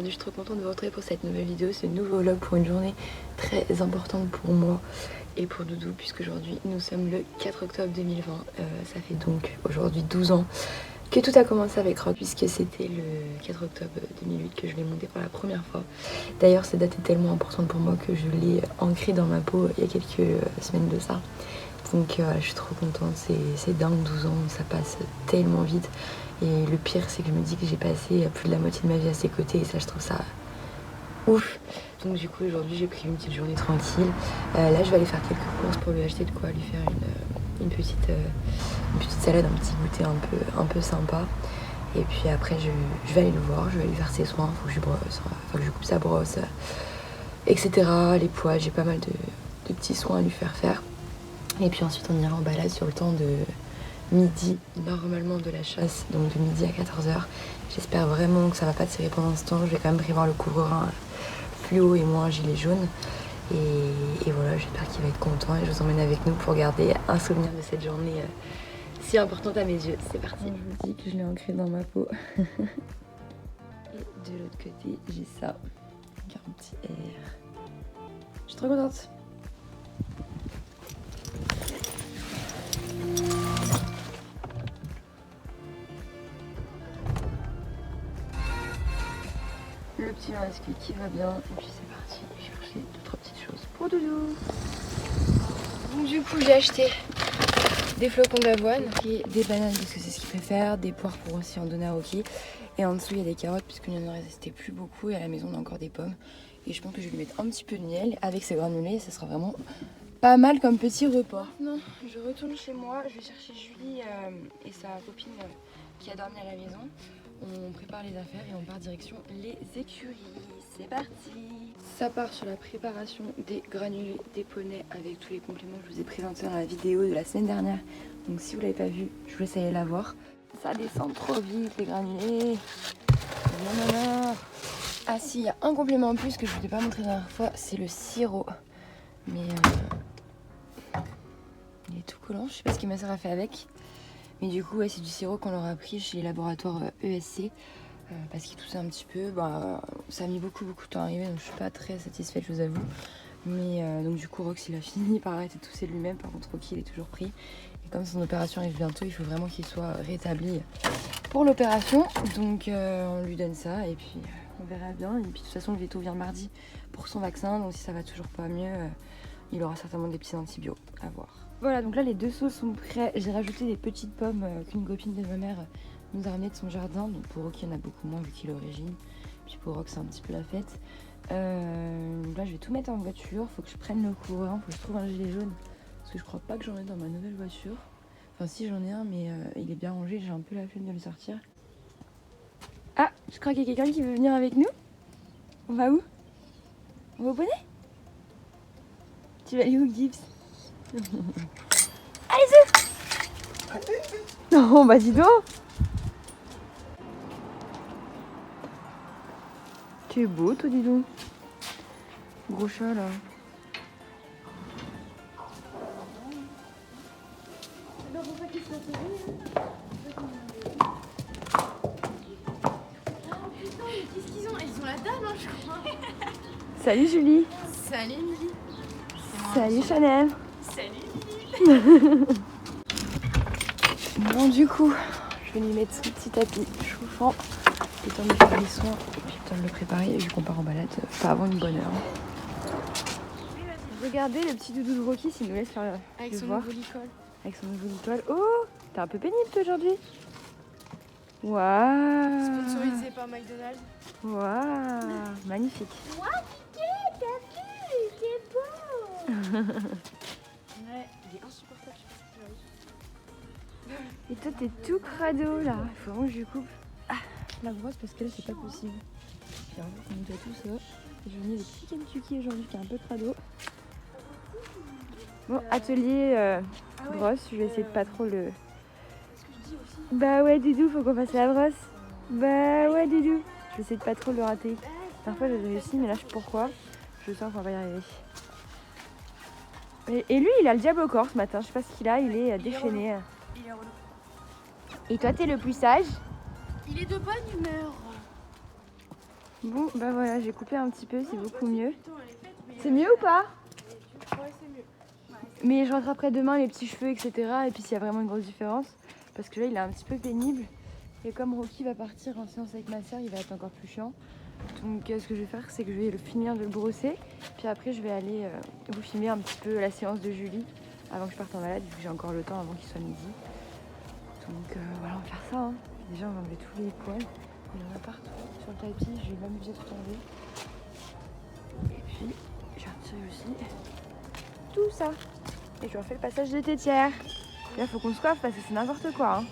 aujourd'hui je suis trop contente de vous retrouver pour cette nouvelle vidéo, ce nouveau vlog pour une journée très importante pour moi et pour Doudou, puisque aujourd'hui nous sommes le 4 octobre 2020. Ça fait donc aujourd'hui 12 ans que tout a commencé avec Rock, puisque c'était le 4 octobre 2008 que je l'ai monté pour la première fois. D'ailleurs cette date est tellement importante pour moi que je l'ai ancrée dans ma peau il y a quelques semaines de ça. Donc je suis trop contente, c'est dingue, 12 ans, ça passe tellement vite. Et le pire c'est que je me dis que j'ai passé plus de la moitié de ma vie à ses côtés et ça je trouve ça ouf. Donc du coup aujourd'hui j'ai pris une petite journée tranquille. Là je vais aller faire quelques courses pour lui acheter de quoi lui faire une petite salade, un petit goûter un peu sympa. Et puis après je vais aller le voir, je vais lui faire ses soins, faut que je brosse, faut que je coupe sa brosse, etc. Les poils, j'ai pas mal de petits soins à lui faire. Et puis ensuite on ira en balade sur le temps de midi, normalement de la chasse, donc de midi à 14h. J'espère vraiment que ça va pas tirer pendant ce temps. Je vais quand même prévoir le couvre-rein fluo et moi un gilet jaune. Et voilà, j'espère qu'il va être content et je vous emmène avec nous pour garder un souvenir de cette journée si importante à mes yeux. C'est parti. Je vous dis que je l'ai ancré dans ma peau. Et de l'autre côté, j'ai ça. Avec un petit air. Je suis trop contente. Le petit masque qui va bien, et puis c'est parti, chercher 2-3 petites choses pour Doudou. Donc du coup j'ai acheté des flocons d'avoine, et des bananes parce que c'est ce qu'il préfère, des poires pour aussi en donner à Rocky, et en dessous il y a des carottes puisqu'il n'y en restait plus beaucoup, et à la maison on a encore des pommes. Et je pense que je vais lui mettre un petit peu de miel avec ses granulés, ça sera vraiment pas mal comme petit repas. Non, je retourne chez moi, je vais chercher Julie et sa copine qui a dormi à la maison. On prépare les affaires et on part direction les écuries. C'est parti! Ça part sur la préparation des granulés des poneys avec tous les compléments que je vous ai présentés dans la vidéo de la semaine dernière. Donc si vous l'avez pas vu, je vous laisse aller la voir. Ça descend trop vite les granulés. Non. Ah si, il y a un complément en plus que je ne vous ai pas montré la dernière fois, c'est le sirop. Mais il est tout collant, je sais pas ce que ma soeur a fait avec. Mais du coup, ouais, c'est du sirop qu'on leur a pris chez les laboratoires ESC parce qu'il toussait un petit peu. Ça a mis beaucoup de temps à arriver, donc je suis pas très satisfaite, je vous avoue. Mais donc du coup, Rox, il a fini par arrêter de tousser lui-même. Par contre, Rocky, il est toujours pris. Et comme son opération arrive bientôt, il faut vraiment qu'il soit rétabli pour l'opération. Donc on lui donne ça et puis on verra bien. Et puis de toute façon, le veto vient mardi pour son vaccin. Donc si ça va toujours pas mieux, il aura certainement des petits antibiotiques à voir. Voilà, donc là les deux sauces sont prêts. J'ai rajouté des petites pommes qu'une copine de ma mère nous a ramenées de son jardin. Donc pour Rocky, il y en a beaucoup moins vu qu'il est origine. Puis pour Rox, c'est un petit peu la fête. Là, je vais tout mettre en voiture. Faut que je prenne le courant. Faut que je trouve un gilet jaune. Parce que je crois pas que j'en ai dans ma nouvelle voiture. Enfin, si j'en ai un, mais il est bien rangé. J'ai un peu la flemme de le sortir. Ah, je crois qu'il y a quelqu'un qui veut venir avec nous. On va où? On va au poney? Tu vas aller où, Gibbs? Allez-y! Non, bah dis donc! Tu es beau, toi, dis donc. Gros chat, là. Qu'est-ce qu'ils ont? Ils ont la dalle, hein, je crois. Salut, Julie. Salut, Emily. Salut, Chanel. Salut, Bon, du coup, je vais lui mettre son petit tapis chauffant. Le temps de lui faire les soins et puis le temps de le préparer. Vu qu'on part en balade, pas avant une bonne heure. Regardez le petit doudou de Rocky s'il nous laisse faire avec le son voir. nouveau licol. Avec son nouveau étoile. Oh, t'es un peu pénible toi aujourd'hui. Waouh. Sponsorisé par McDonald's. Waouh, magnifique. Moi, t'as vu? C'est beau. Ouais, il est insupportable. Et toi t'es tout crado là. Il faut vraiment que je lui coupe la brosse parce que là c'est pas possible. Puis on nettoie tout ça. J'ai mis le petit Kentucky aujourd'hui qui est un peu crado. Bon, atelier brosse, je vais essayer de pas trop le... Bah ouais Doudou, faut qu'on fasse la brosse. Bah ouais Doudou. Je vais essayer de pas trop le rater. Parfois j'ai réussi mais là pourquoi? Je sens qu'on va y arriver. Et lui il a le diable au corps ce matin, je sais pas ce qu'il a, il est déchaîné. Il est relou. Et toi t'es le plus sage? Il est de bonne humeur. Bon, bah voilà, j'ai coupé un petit peu, c'est beaucoup mieux. C'est mieux ou pas? Ouais, c'est mieux. Mais je rattraperai demain les petits cheveux, etc. Et puis s'il y a vraiment une grosse différence. Parce que là, il est un petit peu pénible. Et comme Rocky va partir en séance avec ma soeur, il va être encore plus chiant. Donc ce que je vais faire, c'est que je vais finir de le brosser. Puis après, je vais aller vous filmer un petit peu la séance de Julie avant que je parte en balade, vu que j'ai encore le temps avant qu'il soit midi. Donc voilà, on va faire ça. Hein. Déjà, on va enlever tous les poils. Il y en a partout sur le tapis, je vais même obligé de tout enlever. Et puis, je vais retirer aussi tout ça. Et je refais le passage des tétières. Et là, faut qu'on se coiffe parce que c'est n'importe quoi. Hein.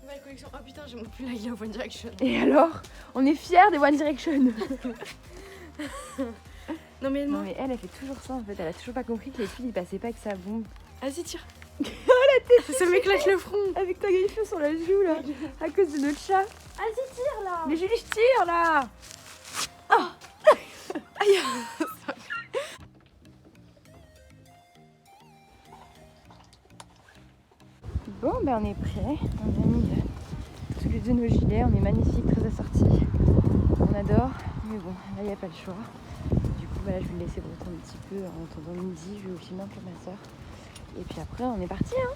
Nouvelle collection. Oh putain, j'ai mon pull avec la One Direction. Et alors, on est fiers des One Direction. Non mais Non mais elle fait toujours ça en fait. Elle a toujours pas compris que les filles, ils passaient pas avec sa bombe. Vas-y, tire. Oh la tête, Ça m'éclate le front. avec ta griffe sur la joue là, à cause de notre chat. Vas-y, tire là. Mais Julie, je tire là. Oh. Aïe. Bon, ben on est prêts. On a mis tous les deux nos gilets. On est magnifiques, très assortis. On adore. Mais bon, là, il n'y a pas le choix. Du coup, bah, là, je vais le laisser broter un petit peu en attendant midi. Je vais au filmer un peu ma soeur. Et puis après, on est parti. Hein.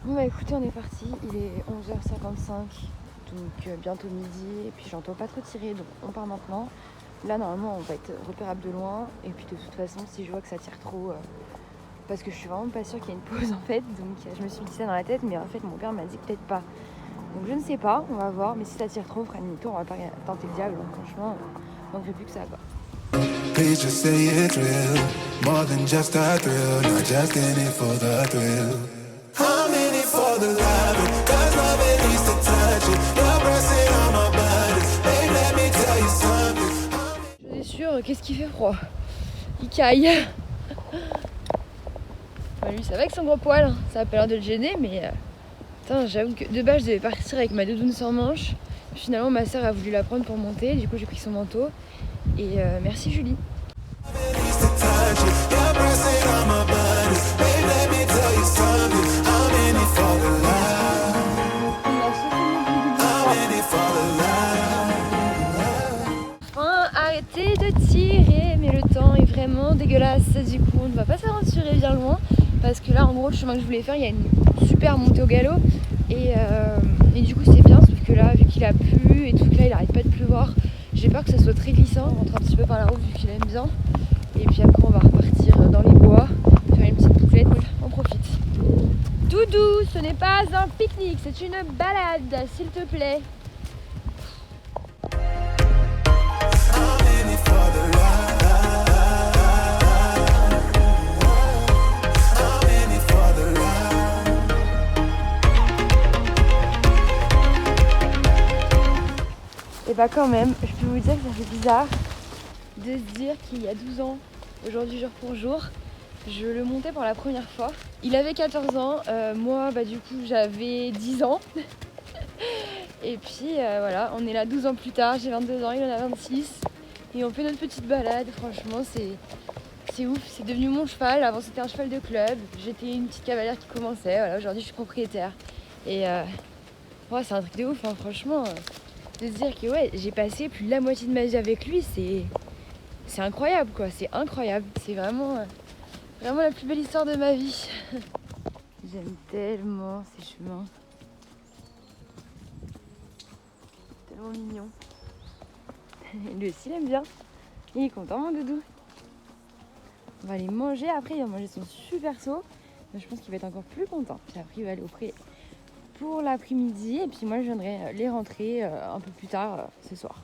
Bon bah écoutez, on est parti, il est 11h55, donc bientôt midi, et puis j'entends pas trop tirer, donc on part maintenant. Là normalement on va être repérable de loin, et puis de toute façon si je vois que ça tire trop, parce que je suis vraiment pas sûre qu'il y ait une pause en fait, donc je me suis dit ça dans la tête, mais en fait mon père m'a dit que peut-être pas. Donc je ne sais pas, on va voir, mais si ça tire trop on fera demi-tour, on va pas tenter le diable, donc franchement, on ne fait plus que ça quoi. Please just say it's real, more than just a thrill, not just in it for the thrill. I'm in it for the love, cause love it needs to touch it. You're pressing on my body, babe, let me tell you something. Je suis sûre, qu'est-ce qu'il fait froid? Il caille. Enfin, lui ça va avec son gros poil, hein. Ça a pas l'air de le gêner, mais putain, j'avoue que de base je devais partir avec ma doudoune sans manche. Finalement ma soeur a voulu la prendre pour monter, du coup j'ai pris son manteau. Et merci Julie. Enfin, arrêtez de tirer, mais le temps est vraiment dégueulasse. Du coup, on ne va pas s'aventurer bien loin parce que là, en gros, le chemin que je voulais faire, il y a une super montée au galop. Et du coup, c'est bien, sauf que là, vu qu'il a plu et tout, là, il arrête pas de pleuvoir. J'ai peur que ça soit très glissant. On rentre un petit peu par la route vu qu'il aime bien. Et puis après, on va repartir dans les bois, faire une petite bouclette. On profite. Doudou, ce n'est pas un pique-nique, c'est une balade, s'il te plaît. Et bah quand même, je peux vous dire que ça fait bizarre de se dire qu'il y a 12 ans, aujourd'hui jour pour jour, je le montais pour la première fois. Il avait 14 ans, moi bah du coup j'avais 10 ans. Et puis voilà, on est là 12 ans plus tard, j'ai 22 ans, il en a 26. Et on fait notre petite balade, franchement c'est ouf, c'est devenu mon cheval. Avant c'était un cheval de club, j'étais une petite cavalière qui commençait, voilà, aujourd'hui je suis propriétaire. Et ouais, c'est un truc de ouf, hein, franchement. De se dire que ouais, j'ai passé plus de la moitié de ma vie avec lui, c'est incroyable quoi, c'est incroyable, c'est vraiment Vraiment la plus belle histoire de ma vie. J'aime tellement ces chemins. Tellement mignon. Lui aussi il aime bien. Il est content mon doudou. On va aller manger après, il va manger son super saut. Je pense qu'il va être encore plus content. Puis après il va aller au pré pour l'après-midi. Et puis moi je viendrai les rentrer un peu plus tard ce soir.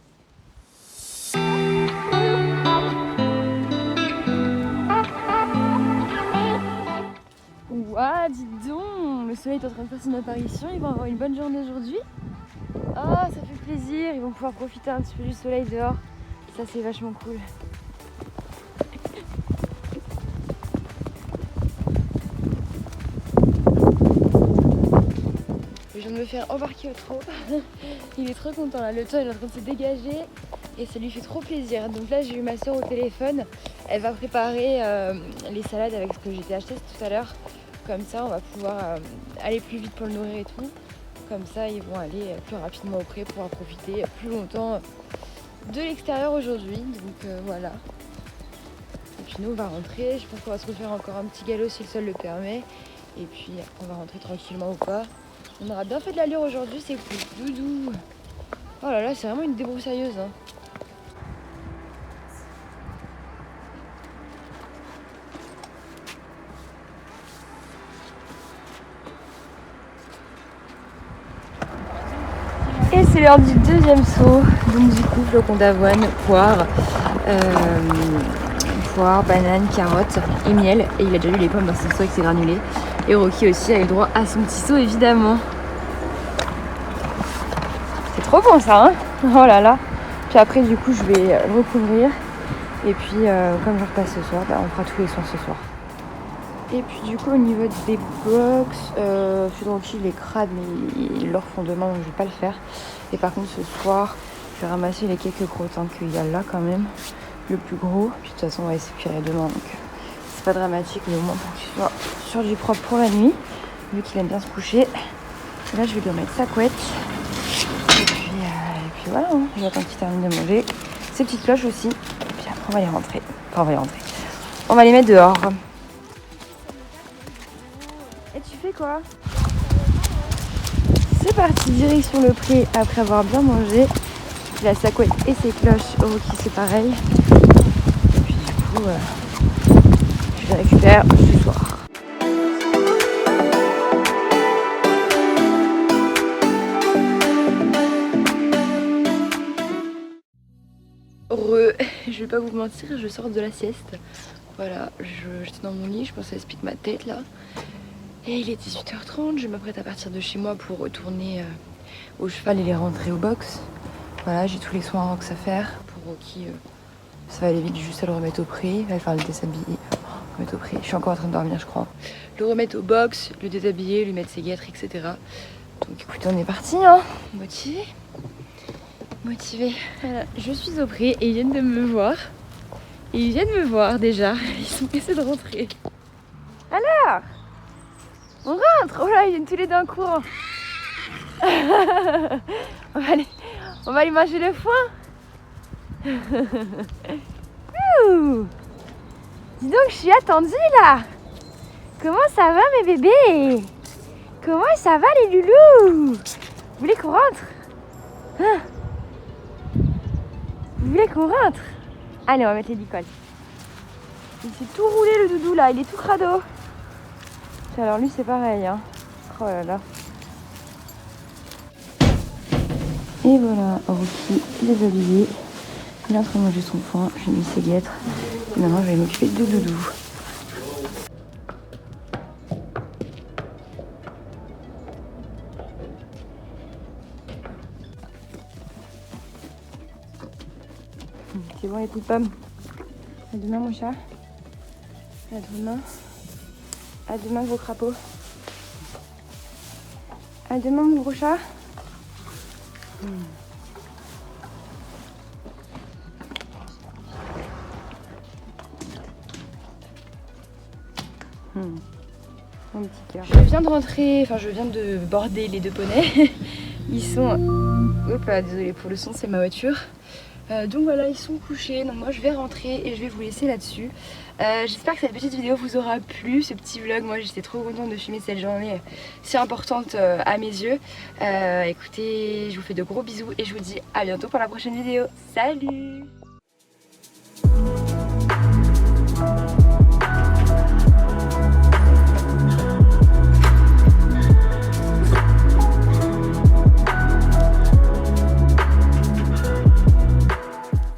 Ouah, dis donc, le soleil est en train de faire son apparition. Ils vont avoir une bonne journée aujourd'hui. Ah, ça fait plaisir. Ils vont pouvoir profiter un petit peu du soleil dehors. Ça c'est vachement cool. Je viens de me faire embarquer au trot. Il est trop content là, le temps il est en train de se dégager et ça lui fait trop plaisir. Donc là j'ai eu ma soeur au téléphone, elle va préparer les salades avec ce que j'étais acheté tout à l'heure. Comme ça on va pouvoir aller plus vite pour le nourrir et tout. Comme ça ils vont aller plus rapidement au pré pour pouvoir profiter plus longtemps de l'extérieur aujourd'hui. Donc voilà. Et puis nous on va rentrer, je pense qu'on va se refaire encore un petit galop si le sol le permet. Et puis après on va rentrer tranquillement ou pas. On aura bien fait de l'allure aujourd'hui, c'est cool. Doudou. Oh là là, c'est vraiment une débroussailleuse. Hein. Et c'est l'heure du deuxième saut. Donc du coup, flocons d'avoine, poire, banane, carotte et miel. Et il a déjà eu les pommes dans son saut avec ses granulés. Et Rocky aussi a eu le droit à son petit saut évidemment. C'est trop bon ça hein. Oh là là. Puis après du coup je vais le recouvrir. Et puis comme je repasse ce soir, on fera tous les soins ce soir. Et puis du coup au niveau des box, je suis Rocky il est crade mais ils le refont demain donc je vais pas le faire. Et par contre ce soir je vais ramasser les quelques crottins qu'il y a là quand même. Le plus gros. Puis de toute façon on va s'épirer demain donc c'est pas dramatique mais au moins pour qu'il soit sur du propre pour la nuit. Vu qu'il aime bien se coucher. Et là je vais lui remettre sa couette. Et puis voilà, hein. J'attends qu'il termine de manger. Ses petites cloches aussi. Et puis après on va les rentrer. Enfin on va les rentrer. On va les mettre dehors. Et tu fais quoi? C'est parti, direction le pré après avoir bien mangé. Il a sa couette et ses cloches. Rocky c'est pareil. Et puis du coup, je les récupère ce soir. Je vais pas vous mentir, je sors de la sieste. Voilà, j'étais dans mon lit, je pensais à expliquer ma tête là. Et il est 18h30, je m'apprête à partir de chez moi pour retourner au cheval et les rentrer au box. Voilà, j'ai tous les soins à faire. Pour Rocky, ça va aller vite, juste à le remettre au pré. Il va faire le déshabiller, le remettre au pré. Je suis encore en train de dormir, je crois. Le remettre au box, le déshabiller, lui mettre ses guêtres, etc. Donc écoutez, on est parti, hein. Motivée. Voilà, je suis au pré et ils viennent de me voir. Et ils viennent me voir déjà. Ils sont pressés de rentrer. Alors, on rentre. Oh là, ils viennent tous les deux en courant. on va aller manger le foin. Ouh. Dis donc, je suis attendue là. Comment ça va mes bébés? Comment ça va les loulous? Vous voulez qu'on rentre? Hein? Vous voulez qu'on rentre? Allez, on va mettre les bicoles. Il s'est tout roulé le doudou là, il est tout crado. Alors lui c'est pareil hein. Oh là là. Et voilà, Rocky déshabillé. Il est en train de manger son foin, j'ai mis ses guêtres. Et maintenant je vais m'occuper de doudou. C'est bon les petites pommes. À demain mon chat. À demain. À demain vos crapauds. À demain mon gros chat. Mon petit cœur. Je viens de rentrer, enfin je viens de border les deux poneys. Ils sont... Hop là, désolée pour le son, c'est ma voiture. Donc voilà, ils sont couchés, donc moi je vais rentrer et je vais vous laisser là-dessus. J'espère que cette petite vidéo vous aura plu, ce petit vlog. Moi j'étais trop contente de filmer cette journée si importante à mes yeux. Écoutez, je vous fais de gros bisous et je vous dis à bientôt pour la prochaine vidéo. Salut!